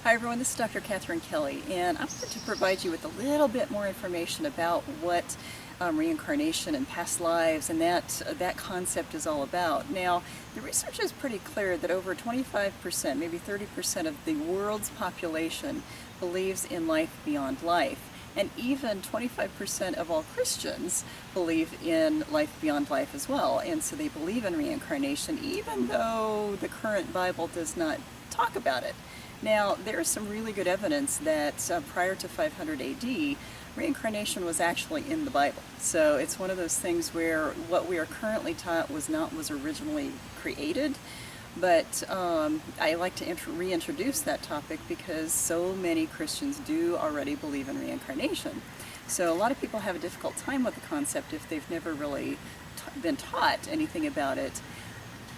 Hi everyone, this is Dr. Catherine Kelly, and I'm going to provide you with a little bit more information about what reincarnation and past lives and that concept is all about. Now, the research is pretty clear that over 25%, maybe 30% of the world's population believes in life beyond life. And even 25% of all Christians believe in life beyond life as well. And so they believe in reincarnation, even though the current Bible does not talk about it. Now, there's some really good evidence that prior to 500 AD, reincarnation was actually in the Bible. So it's one of those things where what we are currently taught was originally created. But I like to reintroduce that topic because so many Christians do already believe in reincarnation. So a lot of people have a difficult time with the concept if they've never really been taught anything about it.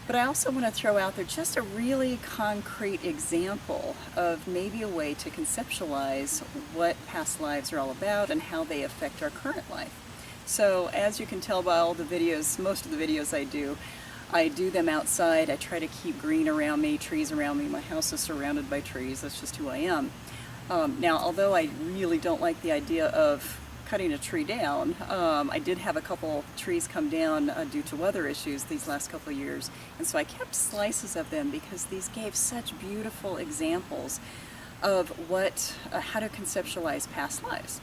But I also want to throw out there just a really concrete example of maybe a way to conceptualize what past lives are all about and how they affect our current life. So as you can tell by all the videos, most of the videos I do them outside. I try to keep green around me, trees around me. My house is surrounded by trees. That's just who I am. Now, although I really don't like the idea of cutting a tree down, I did have a couple trees come down due to weather issues these last couple of years. And so I kept slices of them because these gave such beautiful examples of how to conceptualize past lives.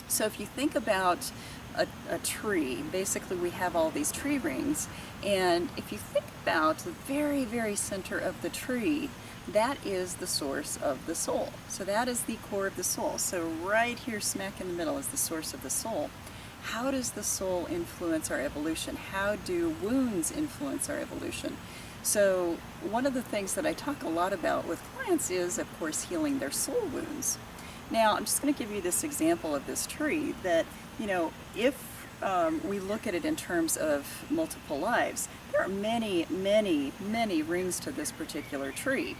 So if you think about a tree, basically we have all these tree rings, and if you think about the very, very center of the tree, that is the source of the soul. So that is the core of the soul. So right here smack in the middle is the source of the soul. How does the soul influence our evolution? How do wounds influence our evolution? So one of the things that I talk a lot about with clients is, of course, healing their soul wounds. Now, I'm just going to give you this example of this tree that, if we look at it in terms of multiple lives, there are many, many, many rings to this particular tree.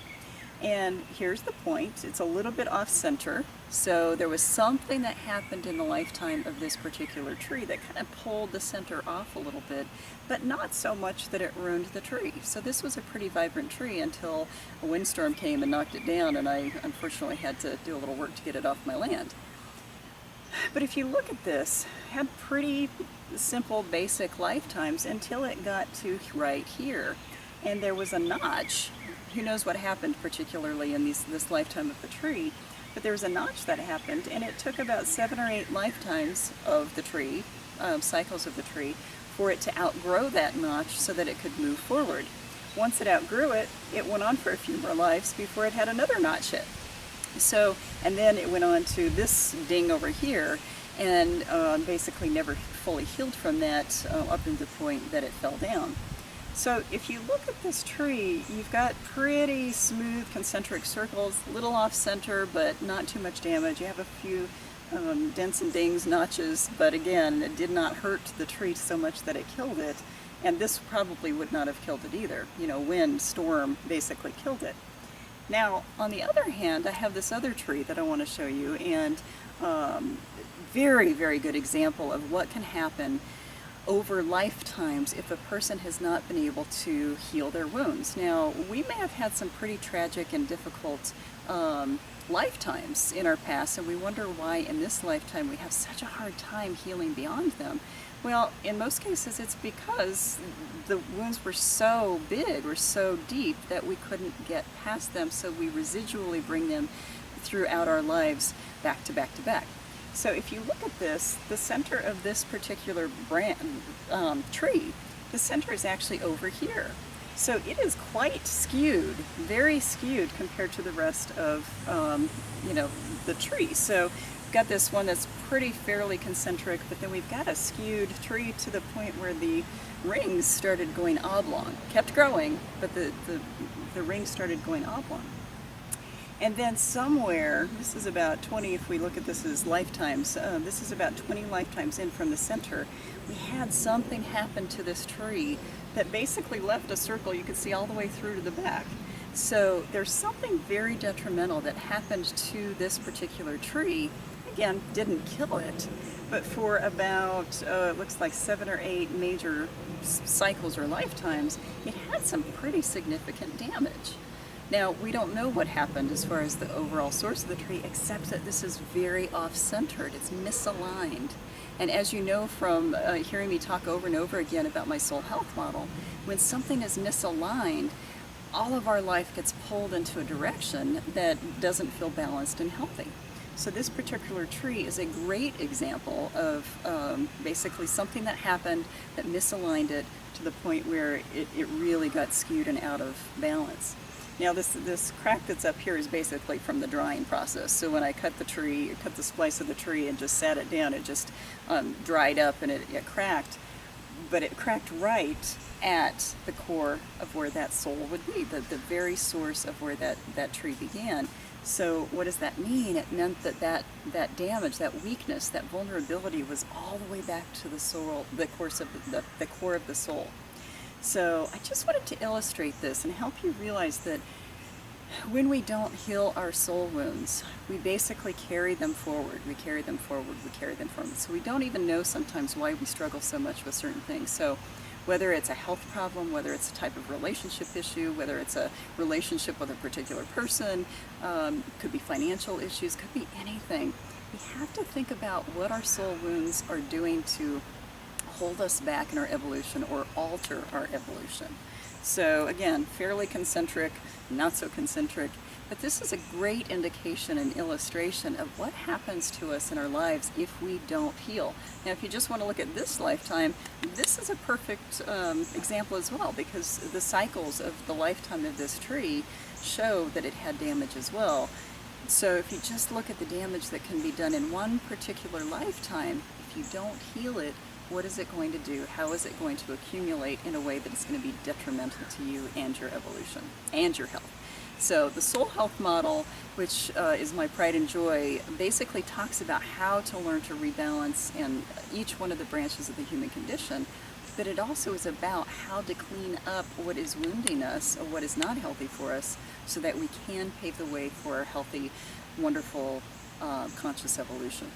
And here's the point, it's a little bit off center. So there was something that happened in the lifetime of this particular tree that kind of pulled the center off a little bit, but not so much that it ruined the tree. So this was a pretty vibrant tree until a windstorm came and knocked it down, and I unfortunately had to do a little work to get it off my land. But if you look at this, it had pretty simple basic lifetimes until it got to right here. And there was a notch. Who knows what happened particularly in this lifetime of the tree, but there was a notch that happened, and it took about 7 or 8 lifetimes of the tree, cycles of the tree, for it to outgrow that notch so that it could move forward. Once it outgrew it, it went on for a few more lives before it had another notch hit. So, and then it went on to this ding over here, and basically never fully healed from that up to the point that it fell down. So if you look at this tree, you've got pretty smooth concentric circles, a little off center, but not too much damage. You have a few dents and dings, notches, but again, it did not hurt the tree so much that it killed it. And this probably would not have killed it either. Wind, storm basically killed it. Now, on the other hand, I have this other tree that I want to show you, and very, very good example of what can happen over lifetimes if a person has not been able to heal their wounds. Now, we may have had some pretty tragic and difficult lifetimes in our past, and we wonder why in this lifetime we have such a hard time healing beyond them. Well, in most cases it's because the wounds were so big or so deep that we couldn't get past them, so we residually bring them throughout our lives back to back to back. So if you look at this, the center of this particular tree, the center is actually over here. So it is quite skewed, very skewed compared to the rest of, the tree. So we've got this one that's pretty fairly concentric, but then we've got a skewed tree to the point where the rings started going oblong. Kept growing, but the rings started going oblong. And then somewhere, this is about 20, if we look at this as lifetimes, this is about 20 lifetimes in from the center, we had something happen to this tree that basically left a circle you could see all the way through to the back. So there's something very detrimental that happened to this particular tree. Again, didn't kill it, but for about, it looks like 7 or 8 major cycles or lifetimes, it had some pretty significant damage. Now, we don't know what happened as far as the overall source of the tree, except that this is very off-centered. It's misaligned. And as you know from hearing me talk over and over again about my soul health model, when something is misaligned, all of our life gets pulled into a direction that doesn't feel balanced and healthy. So this particular tree is a great example of basically something that happened that misaligned it to the point where it really got skewed and out of balance. Now this crack that's up here is basically from the drying process. So when I cut the tree, cut the splice of the tree and just sat it down, it just dried up and it cracked. But it cracked right at the core of where that soul would be, the very source of where that tree began. So what does that mean? It meant that damage, that weakness, that vulnerability was all the way back to the soul, the core of the soul. So I just wanted to illustrate this and help you realize that when we don't heal our soul wounds, we basically carry them forward. We carry them forward. We carry them forward. So we don't even know sometimes why we struggle so much with certain things. So whether it's a health problem, whether it's a type of relationship issue, whether it's a relationship with a particular person, could be financial issues, could be anything. We have to think about what our soul wounds are doing to hold us back in our evolution or alter our evolution. So again, fairly concentric, not so concentric, but this is a great indication and illustration of what happens to us in our lives if we don't heal. Now, if you just want to look at this lifetime, this is a perfect example as well, because the cycles of the lifetime of this tree show that it had damage as well. So if you just look at the damage that can be done in one particular lifetime, if you don't heal it, what is it going to do? How is it going to accumulate in a way that is going to be detrimental to you and your evolution and your health? So the soul health model, which is my pride and joy, basically talks about how to learn to rebalance in each one of the branches of the human condition, but it also is about how to clean up what is wounding us or what is not healthy for us so that we can pave the way for a healthy, wonderful, conscious evolution.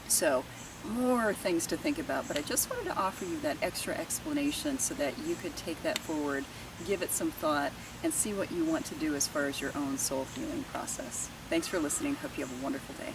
So more things to think about, but I just wanted to offer you that extra explanation so that you could take that forward, give it some thought, and see what you want to do as far as your own soul healing process. Thanks for listening. Hope you have a wonderful day.